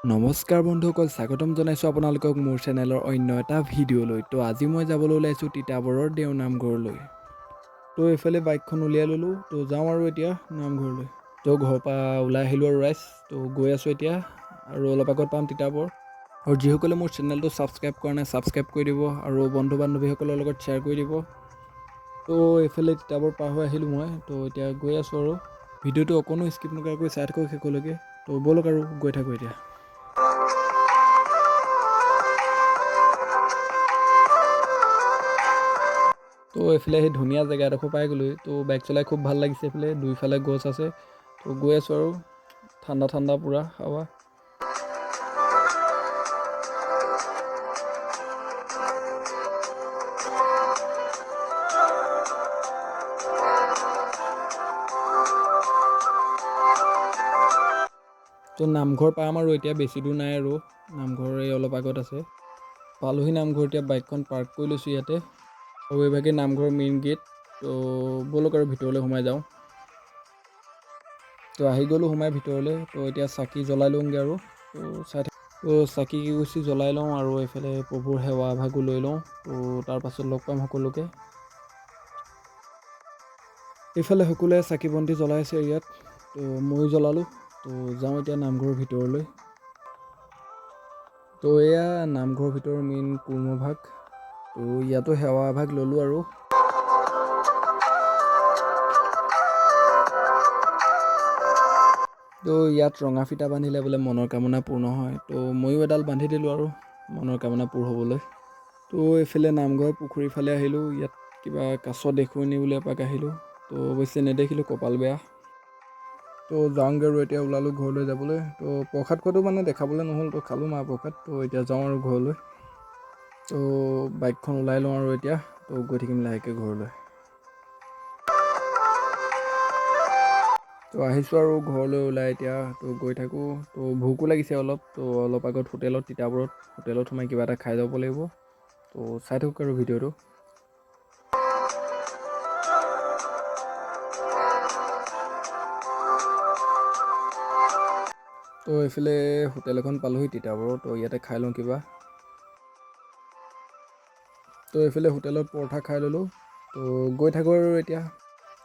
নমস্কাৰ বন্ধুসকল, স্বাগতম জনাইছোঁ আপোনালোকক মোৰ চেনেলৰ অন্য এটা ভিডিঅ'লৈ। তো আজি মই যাবলৈ ওলাইছোঁ তিতাবৰৰ দেও নামঘৰলৈ। তো এইফালে বাইকখন উলিয়াই ল'লোঁ, তো যাওঁ আৰু এতিয়া নামঘৰলৈ। তো ঘৰৰ পৰা ওলাই আহিলোঁ আৰু ৰাইজ, তো গৈ আছোঁ এতিয়া আৰু অলপ আগত পাম তিতাবৰ। আৰু যিসকলে মোৰ চেনেলটো ছাবস্ক্ৰাইব কৰা নাই ছাবস্ক্ৰাইব কৰি দিব আৰু বন্ধু বান্ধৱীসকলৰ লগত শ্বেয়াৰ কৰি দিব। তো এইফালে তিতাবৰ পাৰ হৈ আহিলোঁ মই, তো এতিয়া গৈ আছোঁ আৰু ভিডিঅ'টো অকণো স্কিপ নকৰাকৈ চাই থাকক শেষলৈকে। তো ব'লক আৰু গৈ থাকোঁ এতিয়া। তো এইফালে সেই ধুনীয়া জেগা এডোখৰ পাই গ'লোঁ। তো বাইক চলাই খুব ভাল লাগিছে, এইফালে দুইফালে গছ আছে। তো গৈ আছোঁ আৰু ঠাণ্ডা ঠাণ্ডা পূৰা হাৱা। তো নামঘৰ পাম আৰু এতিয়া বেছি দূৰ নাই আৰু নামঘৰ এই অলপ আগত আছে। পালোহি নামঘৰ, এতিয়া বাইকখন পাৰ্ক কৰি লৈছোঁ ইয়াতে। আৰু এইভাগে নামঘৰৰ মেইন গেট। তো ব'লক আৰু ভিতৰলৈ সোমাই যাওঁ। তো আহি গ'লোঁ সোমাই ভিতৰলৈ। তো এতিয়া চাকি জ্বলাই লওঁগৈ আৰু তো চাই থাক। তো চাকি কেইগছি জ্বলাই লওঁ আৰু এইফালে প্ৰভুৰ সেৱা ভাগো লৈ লওঁ। তো তাৰপাছত লগ পাম সকলোকে। এইফালে সকলোৱে চাকি বন্তি জ্বলাইছে ইয়াত, তো ময়ো জ্বলালোঁ। তো যাওঁ এতিয়া নামঘৰৰ ভিতৰলৈ। তো এয়া নামঘৰৰ ভিতৰৰ মেইন কুৰ্মভাগ। তো ইয়াতো সেৱা ভাগ ল'লোঁ আৰু তো ইয়াত ৰঙা ফিটা বান্ধিলে বোলে মনৰ কামনা পূৰ্ণ হয়। তো ময়ো এডাল বান্ধি দিলোঁ আৰু মনৰ কামনা পূৰ হ'বলৈ। তো এইফালে নামঘৰ পুখুৰীৰ ফালে আহিলোঁ। ইয়াত কিবা কাছ দেখোঁ নি বুলি এপাক আহিলোঁ। তো অৱশ্যে নেদেখিলোঁ, কপাল বেয়া। তো যাওঁগৈ আৰু এতিয়া ওলালোঁ ঘৰলৈ যাবলৈ। তো প্ৰসাদ খোৱাটো মানে দেখাবলৈ নহ'ল, তো খালোঁ মাহ প্ৰসাদ। তো এতিয়া যাওঁ আৰু ঘৰলৈ। তো বাইকখন ওলাই লওঁ আৰু এতিয়া তো গৈ থাকিম লাহেকৈ ঘৰলৈ। তো আহিছোঁ আৰু ঘৰলৈ ওলাই এতিয়া। তো গৈ থাকোঁ। তো ভোকো লাগিছে অলপ। তো অলপ আগত হোটেলত তিতাবৰত হোটেলত সোমাই কিবা এটা খাই যাব লাগিব। তো চাই থাকক আৰু ভিডিঅ'টো। তো এইফালে হোটেল এখন পালোঁহি তিতাবৰত। তো ইয়াতে খাই লওঁ কিবা। তো এইফালে হোটেলত পৰঠা খাই ল'লোঁ। তো গৈ থাকোঁ আৰু এতিয়া।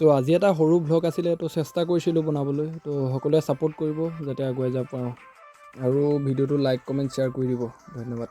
তো আজি এটা সৰু ভ্লগ আছিলে, তো চেষ্টা কৰিছিলোঁ বনাবলৈ। তো সকলোৱে ছাপোৰ্ট কৰিব যাতে আগুৱাই যাব পাৰোঁ। আৰু ভিডিঅ'টো লাইক কমেণ্ট শ্বেয়াৰ কৰি দিব। ধন্যবাদ।